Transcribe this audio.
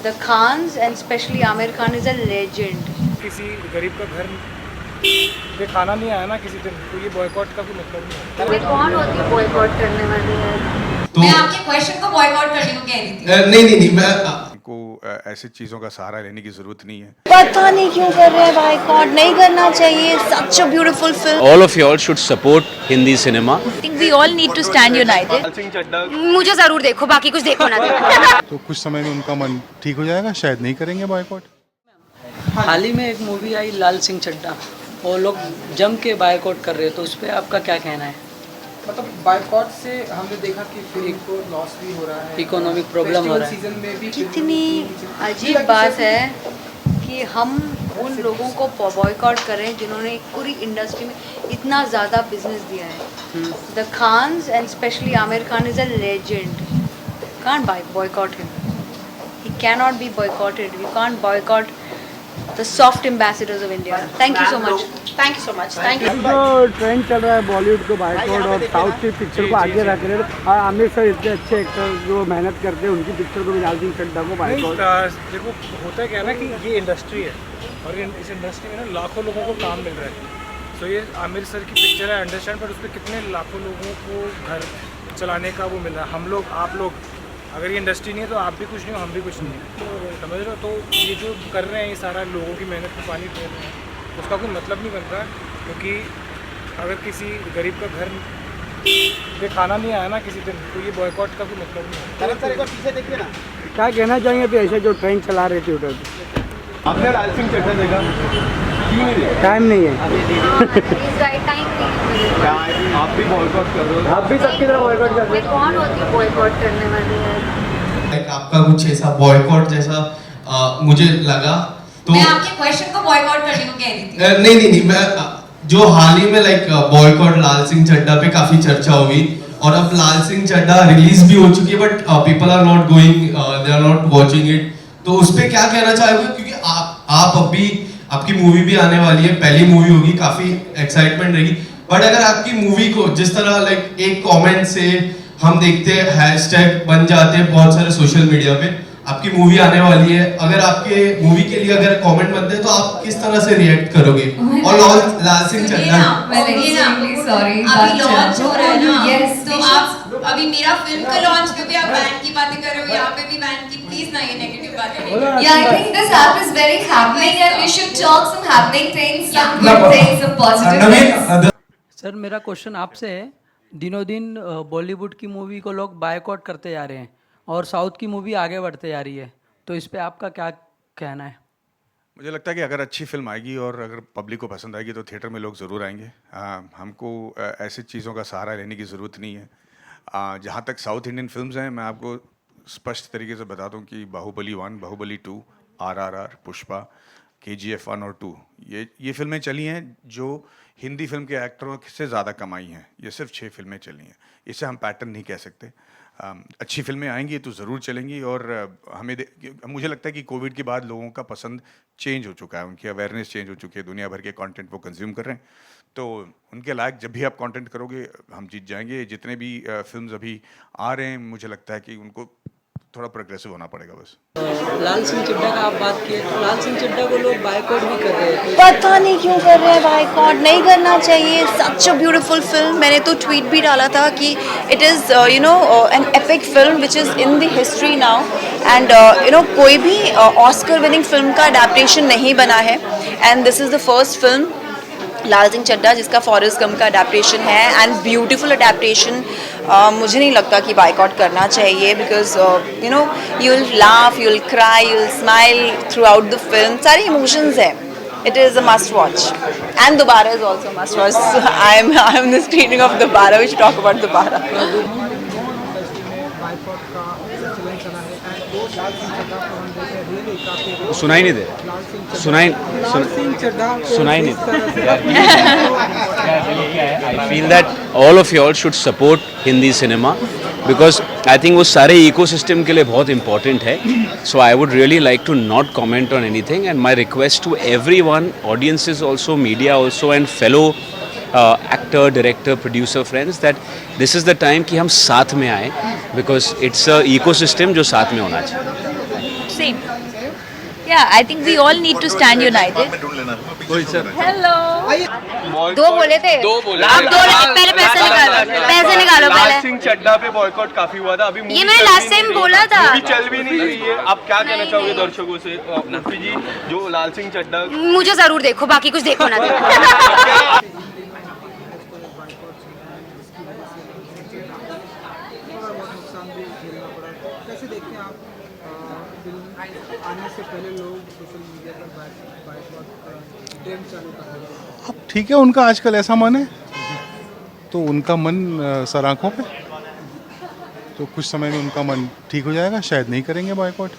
The Khans and especially Amir Khan is a legend. किसी गरीब का घर पे खाना नहीं आया ना किसी दिन, तो ये बॉयकॉट का कोई मतलब नहीं है। ये कौन होती है बॉयकॉट करने वाली है? तो मैं आपके क्वेश्चन को बॉयकॉट करने को कह रही थी। नहीं मैं को ऐसी चीज़ों का सहारा लेने की ज़रूरत नहीं है। पता नहीं क्यों कर रहे हैं बॉयकॉट, नहीं करना चाहिए। Such a beautiful film. All of you all should support Hindi cinema. I think we all need to stand united. मुझे जरूर देखो, बाकी कुछ देखो ना देखो। तो कुछ समय में उनका मन ठीक हो जाएगा, शायद नहीं करेंगे बॉयकॉट। हाल ही में एक मूवी आई लाल सिंह चड्ढा, वो लोग जम के बायकॉट कर रहे हैं, तो उस पर आपका क्या कहना है? मतलब बायकॉट से हमने देखा कि फिल्म को लॉस भी हो रहा है, इकोनॉमिक प्रॉब्लम हो रहा है। सीजन में भी कितनी अजीब बात है कि हम उन लोगों को बॉयकॉट कर रहे हैं जिन्होंने पूरी इंडस्ट्री में इतना ज़्यादा बिजनेस दिया है। The Khans and specially Aamir Khan is a legend. Can't boycott him. He cannot be boycotted. You can't boycott the soft ambassadors of India. Thank you so much. Thank you so much. Thank you. जो trend चल रहा है बॉलीवुड को boycott और south की picture को आगे रख रहे हैं, और आमिर सर इतने अच्छे एक्टर जो मेहनत करते हैं, उनकी पिक्चर को भी लाल सिंह चड्ढा को बायकॉट। देखो होता है क्या ना कि ये इंडस्ट्री है और इस इंडस्ट्री में ना लाखों लोगों को काम मिल रहा है। तो ये आमिर सर की पिक्चर है, अंडरस्टैंड, पर उस पर कितने लाखों लोगों को घर चलाने का वो मिल रहा है। हम लोग, आप लोग, अगर ये इंडस्ट्री नहीं है तो आप भी कुछ नहीं हो, हम भी कुछ नहीं है, समझ रहे हो? तो ये जो कर रहे हैं ये सारा लोगों की मेहनत में पानी फेर रहे हैं, उसका कोई मतलब नहीं बनता। क्योंकि अगर किसी गरीब का घर पे खाना नहीं आया ना किसी दिन, तो ये बॉयकॉट का कोई मतलब नहीं है। पीछे देखिए ना, क्या कहना चाहेंगे तो ऐसे जो ट्रेंड चला रहे थे उधर? आपने लाल सिंह चड्ढा देखा? टाइम नहीं है। आप भी बॉयकॉट कर रहे हो? आप भी सबकी तरह बॉयकॉट कर रहे ये कौन होती है बॉयकॉट करने वाली है? आपका कुछ ऐसा बॉयकॉट जैसा मुझे लगा तो मैं आपके क्वेश्चन को बॉयकॉट करने को कह रही थी। नहीं मैं जो हाल ही में बॉयकॉट लाल सिंह चड्ढा पे काफी चर्चा हुई, और अब लाल सिंह चड्ढा रिलीज भी हो चुकी है, but people are not going, they are not watching it. तो उस पे क्या कहना चाहोगे? क्योंकि आप अभी आपकी मूवी भी आने वाली है, पहली मूवी होगी, काफी एक्साइटमेंट रहेगी, बट अगर आपकी मूवी को जिस तरह एक कमेंट से हम देखते हैं, हैशटैग बन जाते हैं बहुत सारे सोशल मीडिया पे, आपकी मूवी आने वाली है, अगर आपके मूवी के लिए अगर कमेंट बनते हैं तो आप किस तरह से रिएक्ट करोगे? और लाल सिंह चड्ढा सॉरी, अभी लॉन्च हो रहा है ना, यस, तो आप अभी मेरा फिल्म का लॉन्च पे भी आप बैन की बातें कर रहे हो, यहाँ पे भी बैन की, प्लीज ना ये नेगेटिव बातें नहीं। Yeah, I think this app is very happening and we should talk some happening things, some good things, some positive things. Sir, मेरा क्वेश्चन आपसे है, दिनों दिन बॉलीवुड की मूवी को लोग बायकॉट करते जा रहे हैं और साउथ की मूवी आगे बढ़ते जा रही है, तो इस पे आपका क्या कहना है? मुझे लगता है कि अगर अच्छी फिल्म आएगी और अगर पब्लिक को पसंद आएगी तो थिएटर में लोग ज़रूर आएंगे। हमको ऐसी चीज़ों का सहारा लेने की ज़रूरत नहीं है। जहाँ तक साउथ इंडियन फिल्म्स हैं, मैं आपको स्पष्ट तरीके से बता दूँ कि बाहुबली 1, बाहुबली 2, RRR, पुष्पा, KGF 1 और 2, ये फिल्में चली हैं जो हिंदी फिल्म के एक्टरों से ज़्यादा कमाई हैं। ये सिर्फ 6 फिल्में चली हैं, इसे हम पैटर्न नहीं कह सकते। अच्छी फिल्में आएंगी तो ज़रूर चलेंगी, और मुझे लगता है कि कोविड के बाद लोगों का पसंद चेंज हो चुका है, उनकी अवेयरनेस चेंज हो चुकी है, दुनिया भर के कंटेंट वो कंज्यूम कर रहे हैं, तो उनके लायक जब भी आप कंटेंट करोगे हम जीत जाएंगे। जितने भी फिल्म्स अभी आ रहे हैं, मुझे लगता है कि उनको थोड़ा प्रोग्रेसिव होना पड़ेगा बस। लाल सिंह चड्ढा का आप बात किए, तो लाल सिंह चड्ढा को लोग बायकॉट भी कर रहे हैं, पता नहीं क्यों कर रहे हैं बॉयकॉट, नहीं करना चाहिए। Such a beautiful film. मैंने तो ट्वीट भी डाला था कि it is an epic film which is in the history now, and कोई भी ऑस्कर विनिंग फिल्म का अडेप्टेशन नहीं बना है, and this is the first film Lal Singh Chaddha जिसका फॉरेस्ट गम का अडेप्टेशन है, एंड ब्यूटीफुल अडेप्टेशन. मुझे नहीं लगता कि बायकॉट करना चाहिए, because you will laugh, you will cry, you will smile through out the film. सारे इमोशंस हैं. It is a must watch, and Dobara is also a must watch. I am the screening of Dobara. We should talk about Dobara. सुनाई नहीं दे, सुनाई नहीं दे। I feel that all of you all should support Hindi cinema because I think वो सारे ecosystem के लिए बहुत important है. So I would really like to not comment on anything, and my request to everyone, audiences also, media also, and fellow actor, director, producer friends, that this is the time कि हम साथ में आए, because it's a ecosystem जो साथ में होना चाहिए. Same. Yeah, I think we all need to stand united. Hello. दो बोले थे आप दो पहले पैसे निकालो लाल सिंह चड्ढा पे बॉयकॉट काफी हुआ था, अभी ये मैंने लास्ट टाइम बोला था। मूवी चल भी नहीं रही है, आप क्या कहना चाहोगे दर्शकों से? नफी जी, जो लाल सिंह चड्ढा, मुझे जरूर देखो, बाकी कुछ देखो ना देखो। कैसे देखते हैं आप फिल्म आने से पहले लोग सोशल मीडिया पर बाइकआउट ट्रेंड चालू कर रहे हैं? अब ठीक है, उनका आजकल ऐसा मन है तो उनका मन सर आँखों पे, तो कुछ समय में उनका मन ठीक हो जाएगा, शायद नहीं करेंगे बॉयकॉट।